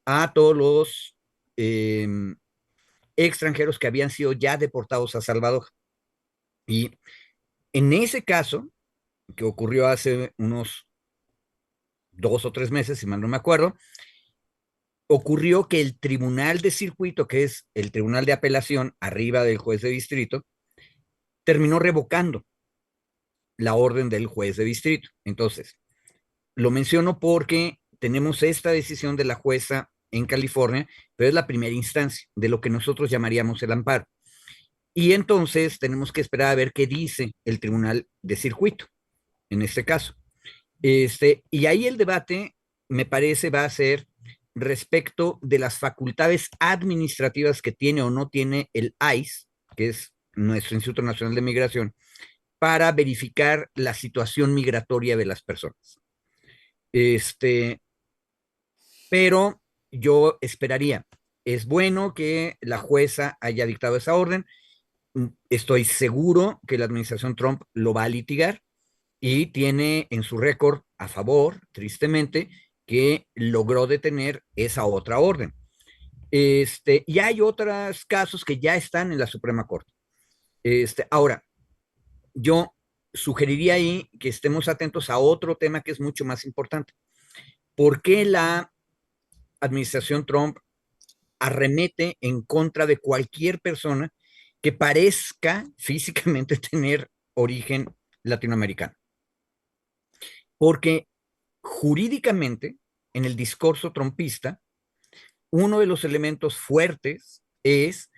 a todos los eh, extranjeros que habían sido ya deportados a Salvador. Y en ese caso, que ocurrió hace unos 2 o 3 meses, si mal no me acuerdo, ocurrió que el tribunal de circuito, que es el tribunal de apelación arriba del juez de distrito, terminó revocando la orden del juez de distrito. Entonces, lo menciono porque tenemos esta decisión de la jueza en California, pero es la primera instancia de lo que nosotros llamaríamos el amparo. Y entonces tenemos que esperar a ver qué dice el tribunal de circuito, en este caso. Y ahí el debate, me parece, va a ser respecto de las facultades administrativas que tiene o no tiene el ICE, que es nuestro Instituto Nacional de Migración, para verificar la situación migratoria de las personas. Pero yo esperaría, es bueno que la jueza haya dictado esa orden, estoy seguro que la administración Trump lo va a litigar y tiene en su récord a favor, tristemente, que logró detener esa otra orden. Y hay otros casos que ya están en la Suprema Corte. Ahora, yo sugeriría ahí que estemos atentos a otro tema que es mucho más importante. ¿Por qué la administración Trump arremete en contra de cualquier persona que parezca físicamente tener origen latinoamericano? Porque jurídicamente, en el discurso trumpista, uno de los elementos fuertes es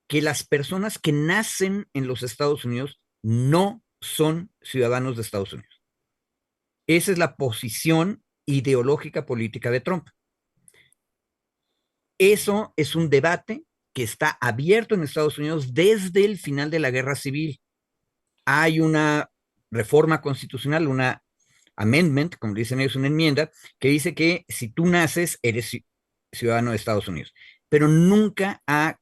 que las personas que nacen en los Estados Unidos no son ciudadanos de Estados Unidos. Esa es la posición ideológica política de Trump. Eso es un debate que está abierto en Estados Unidos desde el final de la Guerra Civil. hay una reforma constitucional, una amendment, como dicen ellos, una enmienda, que dice que si tú naces, eres ciudadano de Estados Unidos, pero nunca ha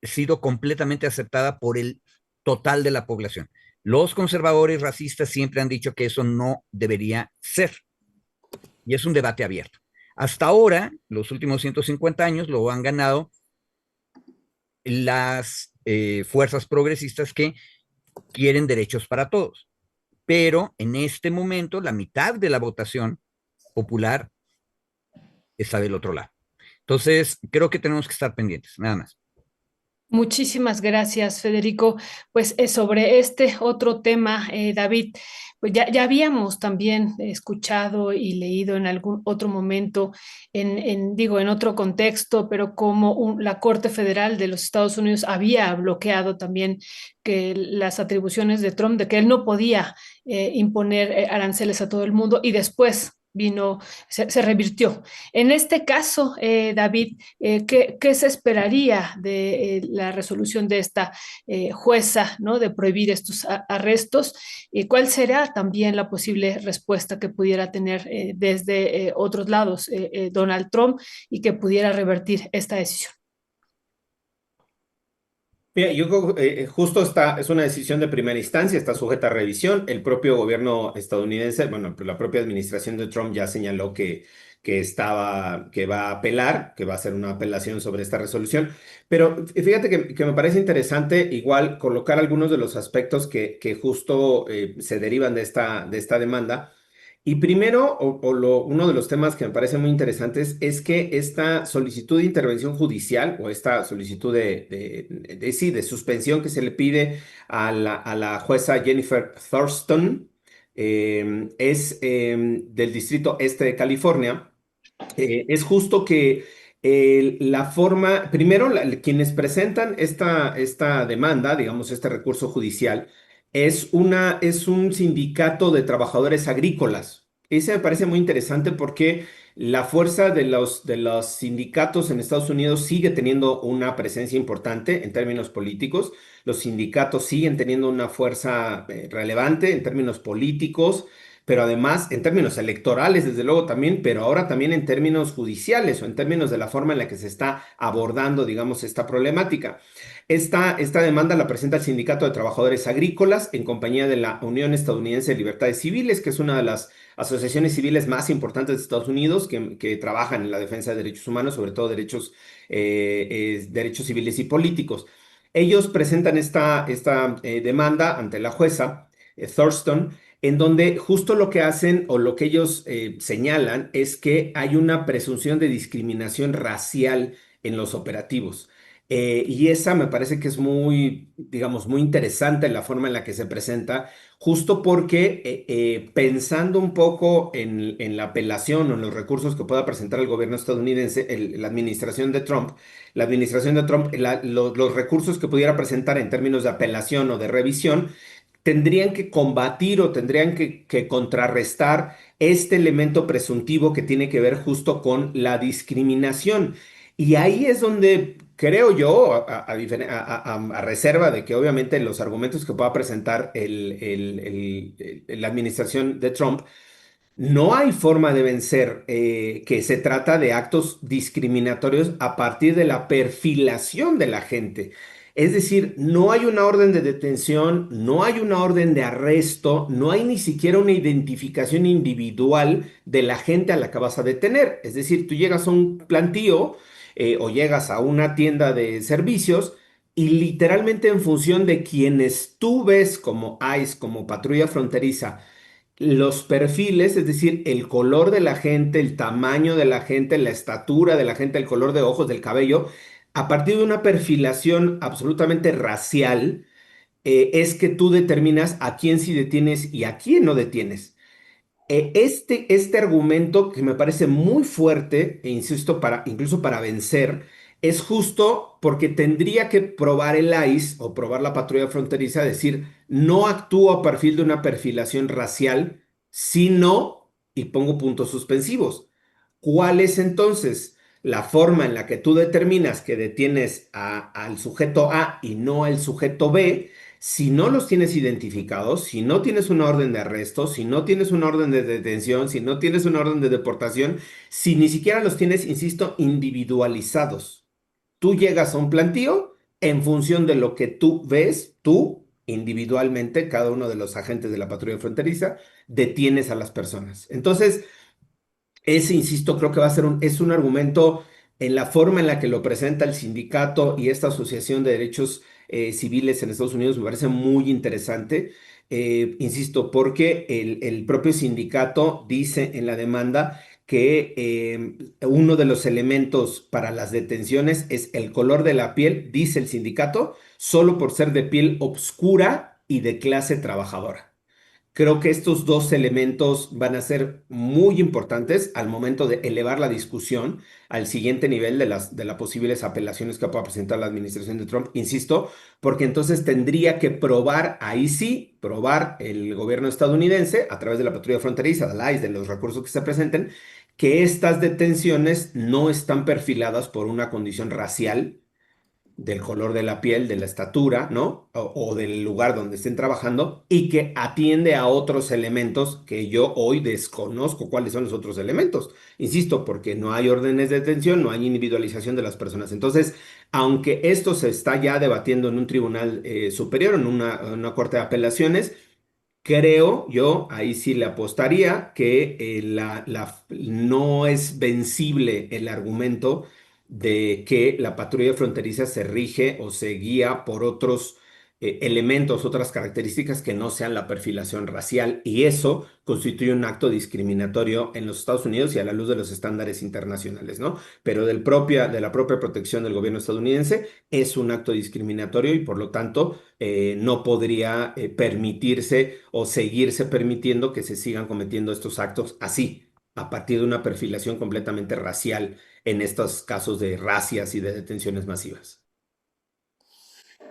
sido completamente aceptada por el total de la población. Los conservadores racistas siempre han dicho que eso no debería ser, y es un debate abierto. Hasta ahora, los últimos 150 años lo han ganado las fuerzas progresistas que quieren derechos para todos. Pero en este momento, la mitad de la votación popular está del otro lado. Entonces, creo que tenemos que estar pendientes, nada más. Muchísimas gracias, Federico. Pues sobre este otro tema, David, pues ya habíamos también escuchado y leído en algún otro momento, digo, en otro contexto, pero como la Corte Federal de los Estados Unidos había bloqueado también que las atribuciones de Trump, de que él no podía imponer aranceles a todo el mundo y después se revirtió. En este caso, David, ¿qué se esperaría de la resolución de esta jueza, ¿no? De prohibir estos arrestos? ¿Cuál será también la posible respuesta que pudiera tener desde otros lados Donald Trump y que pudiera revertir esta decisión? Mira, yo creo que justo es una decisión de primera instancia, está sujeta a revisión. El propio gobierno estadounidense, bueno, la propia administración de Trump ya señaló que va a apelar, que va a hacer una apelación sobre esta resolución. Pero fíjate que me parece interesante igual colocar algunos de los aspectos que justo se derivan de esta demanda. Y primero, uno de los temas que me parece muy interesantes es que esta solicitud de intervención judicial o esta solicitud sí, de suspensión que se le pide a la jueza Jennifer Thurston es del Distrito Este de California. Es justo que la forma, primero, quienes presentan esta demanda, digamos, este recurso judicial, es un sindicato de trabajadores agrícolas. Ese me parece muy interesante porque la fuerza de los sindicatos en Estados Unidos sigue teniendo una presencia importante en términos políticos. Los sindicatos siguen teniendo una fuerza relevante en términos políticos, pero además en términos electorales, desde luego también, pero ahora también en términos judiciales o en términos de la forma en la que se está abordando, digamos, esta problemática. Esta demanda la presenta el Sindicato de Trabajadores Agrícolas en compañía de la Unión Estadounidense de Libertades Civiles, que es una de las asociaciones civiles más importantes de Estados Unidos que trabajan en la defensa de derechos humanos, sobre todo derechos civiles y políticos. Ellos presentan esta demanda ante la jueza Thurston, en donde justo lo que hacen o lo que ellos señalan es que hay una presunción de discriminación racial en los operativos. Y esa me parece que es muy, digamos, muy interesante la forma en la que se presenta, justo porque pensando un poco en la apelación o en los recursos que pueda presentar el gobierno estadounidense, la administración de Trump, los recursos que pudiera presentar en términos de apelación o de revisión, tendrían que combatir o tendrían que contrarrestar este elemento presuntivo que tiene que ver justo con la discriminación. Y ahí es donde creo yo, a reserva de que obviamente los argumentos que pueda presentar la administración de Trump, no hay forma de vencer que se trata de actos discriminatorios a partir de la perfilación de la gente. Es decir, no hay una orden de detención, no hay una orden de arresto, no hay ni siquiera una identificación individual de la gente a la que vas a detener. Es decir, tú llegas a un plantío o llegas a una tienda de servicios y literalmente en función de quienes tú ves como ICE, como patrulla fronteriza, los perfiles, es decir, el color de la gente, el tamaño de la gente, la estatura de la gente, el color de ojos, del cabello, a partir de una perfilación absolutamente racial, es que tú determinas a quién sí detienes y a quién no detienes. Este argumento que me parece muy fuerte, e insisto, incluso para vencer, es justo porque tendría que probar el ICE o probar la patrulla fronteriza, decir, no actúo a perfil de una perfilación racial, sino, y pongo puntos suspensivos. ¿Cuál es entonces la forma en la que tú determinas que detienes al sujeto A y no al sujeto B? Si no los tienes identificados, si no tienes una orden de arresto, si no tienes una orden de detención, si no tienes una orden de deportación, si ni siquiera los tienes, insisto, individualizados. Tú llegas a un plantío en función de lo que tú ves, tú individualmente, cada uno de los agentes de la patrulla fronteriza, detienes a las personas. Entonces, ese, insisto, creo que va a ser es un argumento en la forma en la que lo presenta el sindicato y esta Asociación de Derechos Civiles en Estados Unidos, me parece muy interesante. Insisto, porque el propio sindicato dice en la demanda que uno de los elementos para las detenciones es el color de la piel, dice el sindicato, solo por ser de piel oscura y de clase trabajadora. Creo que estos dos elementos van a ser muy importantes al momento de elevar la discusión al siguiente nivel de las posibles apelaciones que pueda presentar la administración de Trump, insisto, porque entonces tendría que probar, ahí sí, probar el gobierno estadounidense a través de la patrulla fronteriza, de la ICE, de los recursos que se presenten, que estas detenciones no están perfiladas por una condición racial del color de la piel, de la estatura, ¿no? O del lugar donde estén trabajando y que atiende a otros elementos que yo hoy desconozco cuáles son los otros elementos. Insisto, porque no hay órdenes de detención, no hay individualización de las personas. Entonces, aunque esto se está ya debatiendo en un tribunal superior, en una corte de apelaciones, creo yo, ahí sí le apostaría que no es vencible el argumento de que la patrulla fronteriza se rige o se guía por otros elementos, otras características que no sean la perfilación racial, y eso constituye un acto discriminatorio en los Estados Unidos y a la luz de los estándares internacionales, ¿no? Pero de la propia protección del gobierno estadounidense es un acto discriminatorio y por lo tanto no podría permitirse o seguirse permitiendo que se sigan cometiendo estos actos así, a partir de una perfilación completamente racial en estos casos de racias y de detenciones masivas.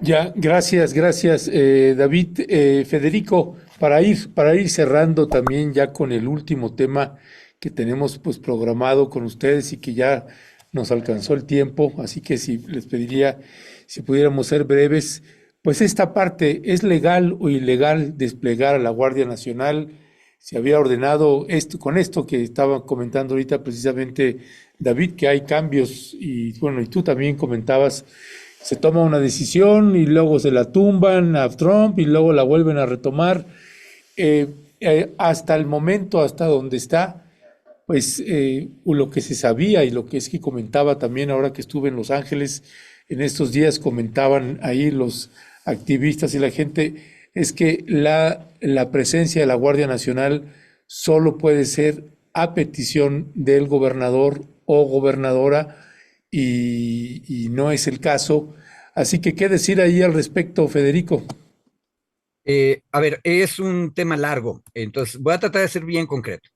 Ya, gracias, gracias, David. Federico, para ir cerrando también ya con el último tema que tenemos pues programado con ustedes y que ya nos alcanzó el tiempo, así que si les pediría si pudiéramos ser breves, pues esta parte, ¿es legal o ilegal desplegar a la Guardia Nacional? Se había ordenado esto, con esto que estaba comentando ahorita precisamente David, que hay cambios y bueno, y tú también comentabas, se toma una decisión y luego se la tumban a Trump y luego la vuelven a retomar. Hasta el momento, hasta donde está, pues lo que se sabía y lo que es que comentaba también ahora que estuve en Los Ángeles, en estos días comentaban ahí los activistas y la gente, es que la presencia de la Guardia Nacional solo puede ser a petición del gobernador o gobernadora y no es el caso. Así que, ¿qué decir ahí al respecto, Federico? A ver, es un tema largo, entonces voy a tratar de ser bien concreto.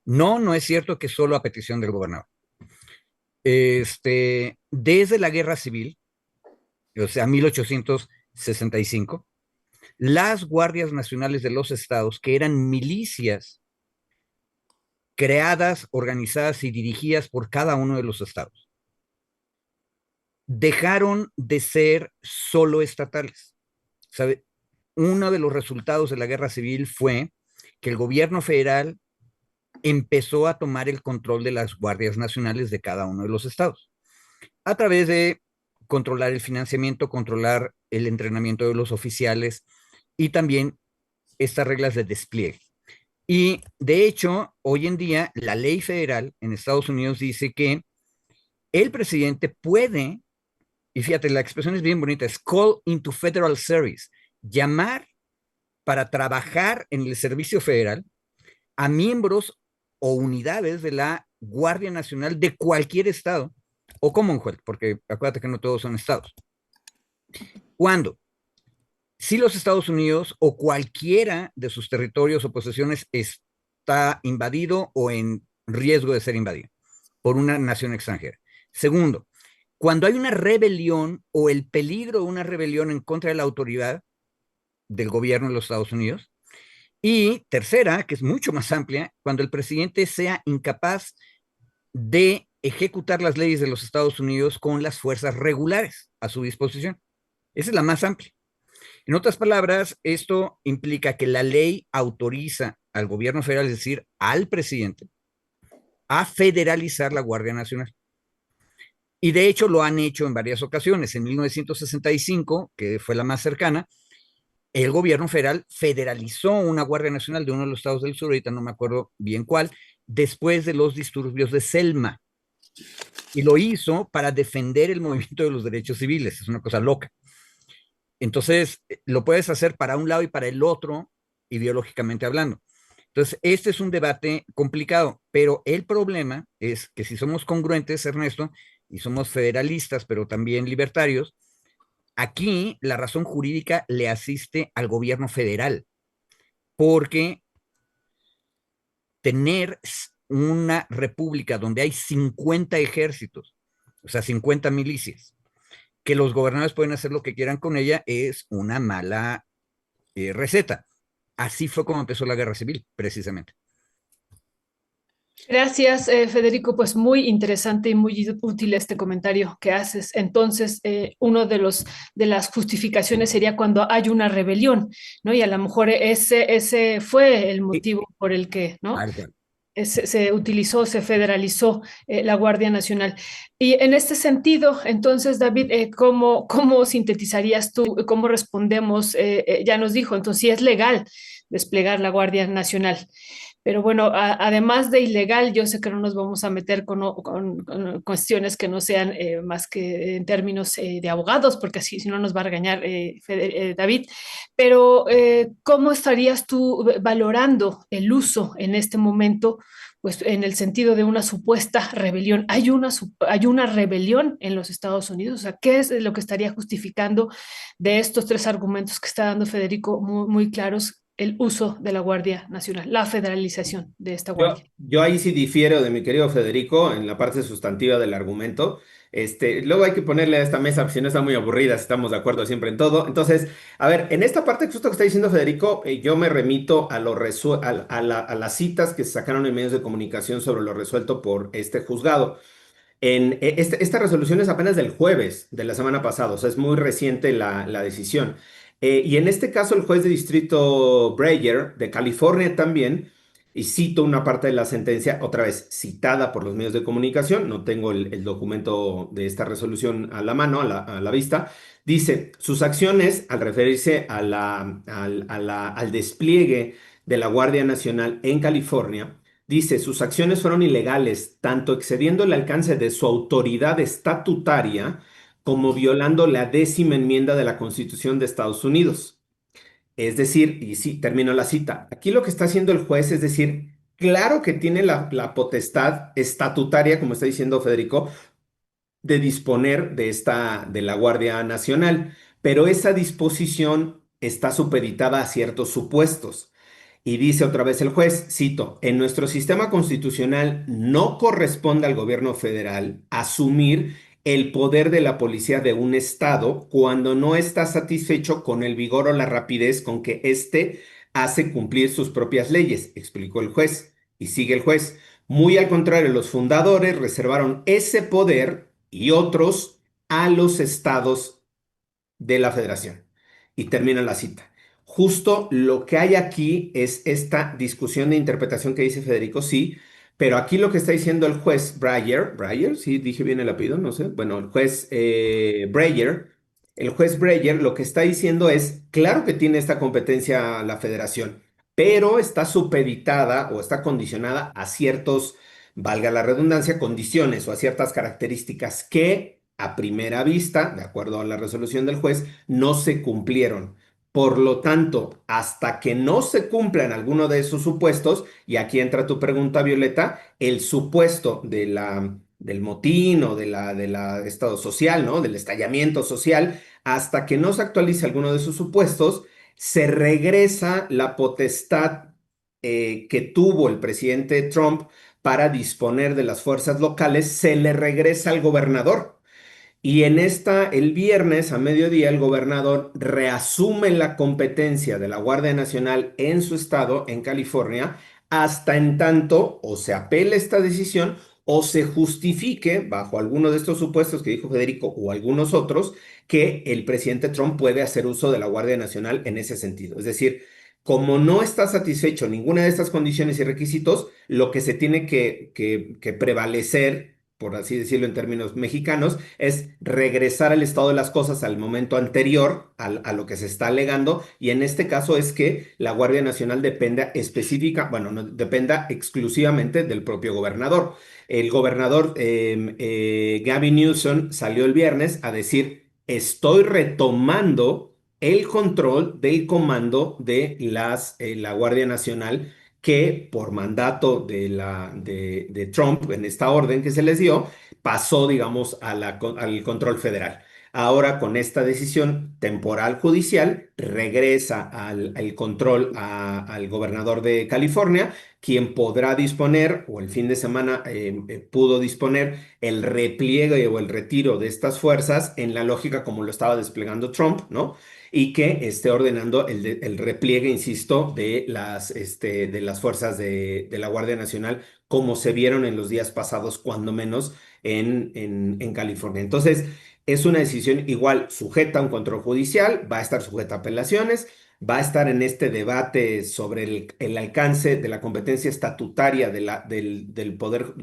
No, no es cierto que solo a petición del gobernador. Desde la Guerra Civil, o sea, 1865, las guardias nacionales de los estados, que eran milicias creadas, organizadas y dirigidas por cada uno de los estados, dejaron de ser solo estatales. ¿Sabe? Uno de los resultados de la Guerra Civil fue que el gobierno federal empezó a tomar el control de las guardias nacionales de cada uno de los estados, a través de controlar el financiamiento, controlar el entrenamiento de los oficiales y también estas reglas de despliegue. Y de hecho, hoy en día, la ley federal en Estados Unidos dice que el presidente puede, y fíjate, la expresión es bien bonita, es call into federal service, llamar para trabajar en el servicio federal a miembros o unidades de la Guardia Nacional de cualquier estado o Commonwealth, porque acuérdate que no todos son estados. ¿Cuándo? Si los Estados Unidos o cualquiera de sus territorios o posesiones está invadido o en riesgo de ser invadido por una nación extranjera. Segundo, cuando hay una rebelión o el peligro de una rebelión en contra de la autoridad del gobierno de los Estados Unidos. Y tercera, que es mucho más amplia, cuando el presidente sea incapaz de ejecutar las leyes de los Estados Unidos con las fuerzas regulares a su disposición. Esa es la más amplia. En otras palabras, esto implica que la ley autoriza al gobierno federal, es decir, al presidente, a federalizar la Guardia Nacional. Y de hecho lo han hecho en varias ocasiones. En 1965, que fue la más cercana, el gobierno federal federalizó una Guardia Nacional de uno de los estados del sur, ahorita no me acuerdo bien cuál, después de los disturbios de Selma. Y lo hizo para defender el movimiento de los derechos civiles. Es una cosa loca. Entonces, lo puedes hacer para un lado y para el otro, ideológicamente hablando. Entonces, este es un debate complicado, pero el problema es que si somos congruentes, Ernesto, y somos federalistas, pero también libertarios, aquí la razón jurídica le asiste al gobierno federal, porque tener una república donde hay 50 ejércitos, o sea, 50 milicias, que los gobernadores pueden hacer lo que quieran con ella, es una mala receta. Así fue como empezó la guerra civil, precisamente. Gracias, Federico. Pues muy interesante y muy útil este comentario que haces. Entonces, uno de las justificaciones sería cuando hay una rebelión, ¿no? Y a lo mejor ese fue el motivo por el que, ¿no? Se utilizó, se federalizó la Guardia Nacional. Y en este sentido, entonces, David, ¿cómo sintetizarías tú, cómo respondemos? Ya nos dijo, entonces, si es legal desplegar la Guardia Nacional. Pero bueno, además de ilegal, yo sé que no nos vamos a meter con cuestiones que no sean más que en términos de abogados, porque así si no nos va a regañar David. Pero ¿cómo estarías tú valorando el uso en este momento? Pues en el sentido de una supuesta rebelión. Hay una rebelión en los Estados Unidos? O sea, ¿qué es lo que estaría justificando de estos tres argumentos que está dando Federico muy, muy claros? El uso de la Guardia Nacional, la federalización de esta Yo, Guardia. yo ahí sí difiero de mi querido Federico en la parte sustantiva del argumento. Luego hay que ponerle a esta mesa, porque si no está muy aburrida, si estamos de acuerdo siempre en todo. Entonces, a ver, en esta parte justo que está diciendo Federico, yo me remito a, a las citas que se sacaron en medios de comunicación sobre lo resuelto por este juzgado. Esta resolución es apenas del jueves de la semana pasada, o sea, es muy reciente la decisión. Y en este caso, el juez de distrito Breyer, de California también, y cito una parte de la sentencia, otra vez citada por los medios de comunicación, no tengo el documento de esta resolución a la mano, a la vista, dice, sus acciones al referirse al despliegue de la Guardia Nacional en California. Dice, sus acciones fueron ilegales, tanto excediendo el alcance de su autoridad estatutaria como violando la 10ª enmienda de la Constitución de Estados Unidos. Es decir, y sí, termino la cita, aquí lo que está haciendo el juez es decir, claro que tiene la potestad estatutaria, como está diciendo Federico, de disponer de la Guardia Nacional, pero esa disposición está supeditada a ciertos supuestos. Y dice otra vez el juez, cito, en nuestro sistema constitucional no corresponde al gobierno federal asumir el poder de la policía de un estado cuando no está satisfecho con el vigor o la rapidez con que éste hace cumplir sus propias leyes, explicó el juez. Y sigue el juez, muy al contrario, los fundadores reservaron ese poder y otros a los estados de la federación. Y termina la cita. Justo lo que hay aquí es esta discusión de interpretación que dice Federico, sí, pero aquí lo que está diciendo el juez Breyer, sí, dije bien el apellido, no sé, bueno, el juez Breyer, el juez Breyer lo que está diciendo es, claro que tiene esta competencia la federación, pero está supeditada o está condicionada a ciertos, valga la redundancia, condiciones o a ciertas características que a primera vista, de acuerdo a la resolución del juez, no se cumplieron. Por lo tanto, hasta que no se cumplan alguno de esos supuestos, y aquí entra tu pregunta, Violeta, el supuesto del motín o de la estado social, ¿no? Del estallamiento social, hasta que no se actualice alguno de esos supuestos, se regresa la potestad que tuvo el presidente Trump para disponer de las fuerzas locales, se le regresa al gobernador. Y el viernes a mediodía, el gobernador reasume la competencia de la Guardia Nacional en su estado, en California, hasta en tanto o se apela esta decisión o se justifique, bajo alguno de estos supuestos que dijo Federico o algunos otros, que el presidente Trump puede hacer uso de la Guardia Nacional en ese sentido. Es decir, como no está satisfecho ninguna de estas condiciones y requisitos, lo que se tiene que prevalecer, por así decirlo en términos mexicanos, es regresar al estado de las cosas al momento anterior a lo que se está alegando, y en este caso es que la Guardia Nacional dependa bueno, no, dependa exclusivamente del propio gobernador. El gobernador Gavin Newsom salió el viernes a decir: estoy retomando el control del comando de la Guardia Nacional, que por mandato de Trump, en esta orden que se les dio, pasó, digamos, al control federal. Ahora, con esta decisión temporal judicial, regresa al control al gobernador de California, quien podrá disponer, o el fin de semana pudo disponer, el repliegue o el retiro de estas fuerzas en la lógica como lo estaba desplegando Trump, ¿no? Y que esté ordenando el repliegue, insisto, de las fuerzas de la Guardia Nacional, como se vieron en los días pasados, cuando menos en California. Entonces, es una decisión igual sujeta a un control judicial, va a estar sujeta a apelaciones, va a estar en este debate sobre el alcance de la competencia estatutaria del poder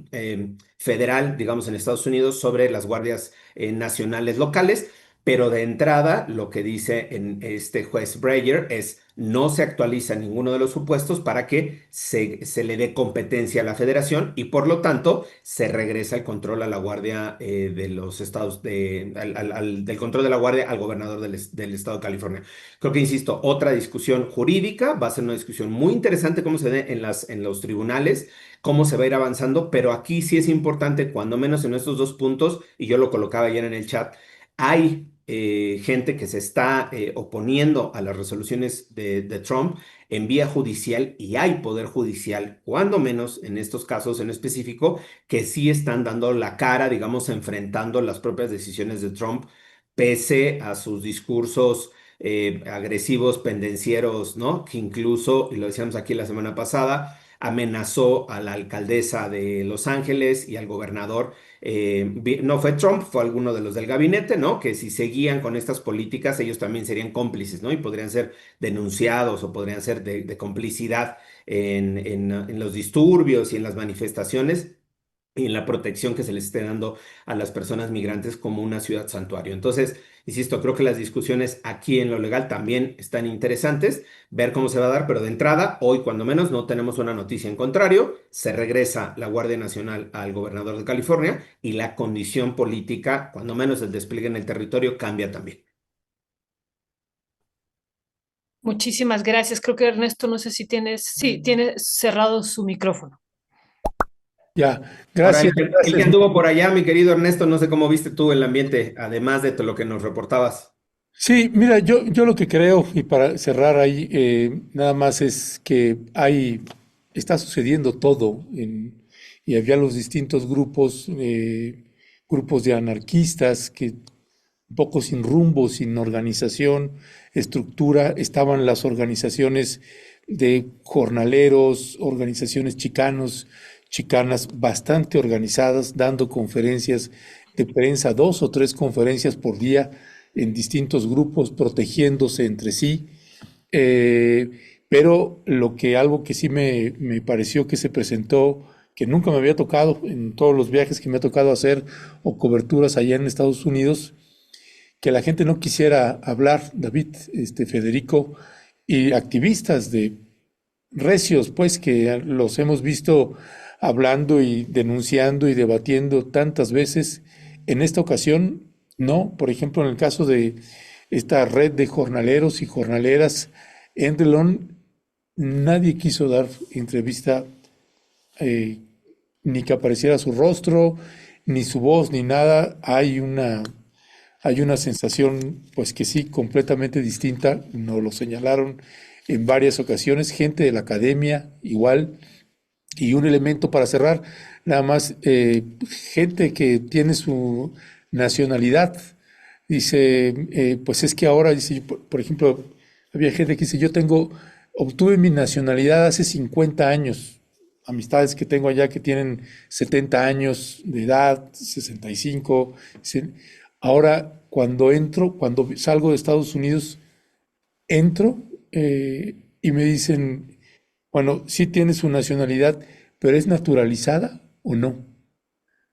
federal, digamos, en Estados Unidos, sobre las guardias nacionales locales. Pero de entrada, lo que dice en este juez Breyer es: no se actualiza ninguno de los supuestos para que se le dé competencia a la federación, y por lo tanto se regresa el control a la Guardia de los estados, del control de la Guardia al gobernador del estado de California. Creo que, insisto, otra discusión jurídica, va a ser una discusión muy interesante cómo se dé en los tribunales, cómo se va a ir avanzando, pero aquí sí es importante, cuando menos en estos dos puntos, y yo lo colocaba ayer en el chat. Hay gente que se está oponiendo a las resoluciones de Trump en vía judicial, y hay poder judicial, cuando menos en estos casos en específico, que sí están dando la cara, digamos, enfrentando las propias decisiones de Trump, pese a sus discursos agresivos, pendencieros, ¿no? Que incluso, y lo decíamos aquí la semana pasada, amenazó a la alcaldesa de Los Ángeles y al gobernador. No fue Trump, fue alguno de los del gabinete, ¿no? Que si seguían con estas políticas, ellos también serían cómplices, ¿no? Y podrían ser denunciados, o podrían ser de complicidad en los disturbios y en las manifestaciones, y en la protección que se les esté dando a las personas migrantes como una ciudad santuario. Entonces, insisto, creo que las discusiones aquí en lo legal también están interesantes, ver cómo se va a dar, pero de entrada, hoy cuando menos no tenemos una noticia en contrario, se regresa la Guardia Nacional al gobernador de California, y la condición política, cuando menos el despliegue en el territorio, cambia también. Muchísimas gracias. Creo que Ernesto, no sé si sí, tiene cerrado su micrófono. Ya, Ahora, gracias, el que gracias. anduvo por allá, mi querido Ernesto, no sé cómo viste tú el ambiente, además de todo lo que nos reportabas. Sí, mira, yo lo que creo, y para cerrar ahí, nada más es que está sucediendo todo, y había los distintos grupos, grupos de anarquistas que un poco sin rumbo, sin organización, estructura, estaban las organizaciones de jornaleros, organizaciones chicanas bastante organizadas, dando conferencias de prensa, 2 o 3 conferencias por día en distintos grupos, protegiéndose entre sí. Eh, pero algo que sí me pareció que se presentó, que nunca me había tocado en todos los viajes que me ha tocado hacer o coberturas allá en Estados Unidos, que la gente no quisiera hablar, David, Federico, y activistas de recios, pues, que los hemos visto hablando y denunciando y debatiendo tantas veces. En esta ocasión, no. Por ejemplo, en el caso de esta red de jornaleros y jornaleras, Endelon, nadie quiso dar entrevista, eh, ni que apareciera su rostro, ni su voz, ni nada. Hay una sensación, pues que sí, completamente distinta. Nos lo señalaron en varias ocasiones, gente de la academia igual. Y un elemento para cerrar, nada más, gente que tiene su nacionalidad. Dice, pues es que ahora, dice, por ejemplo, había gente que dice, obtuve mi nacionalidad hace 50 años. amistades que tengo allá que tienen 70 años de edad, 65. Ahora, cuando salgo de Estados Unidos, entro y me dicen, bueno, sí tiene su nacionalidad, pero ¿es naturalizada o no?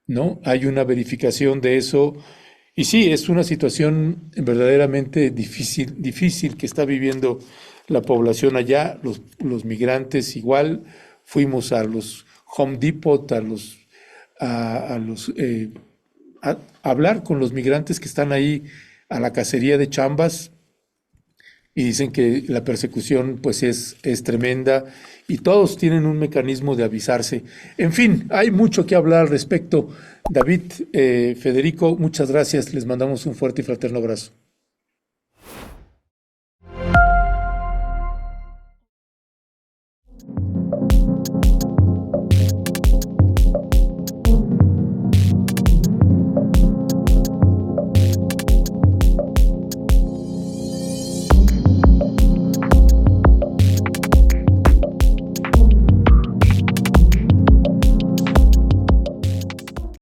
¿No? Hay una verificación de eso. Y sí, es una situación verdaderamente difícil que está viviendo la población allá, los migrantes igual. Fuimos a los Home Depot, a los, a hablar con los migrantes que están ahí a la cacería de chambas y dicen que la persecución pues es tremenda y todos tienen un mecanismo de avisarse. En fin, hay mucho que hablar al respecto. David, Federico, muchas gracias. Les mandamos un fuerte y fraterno abrazo.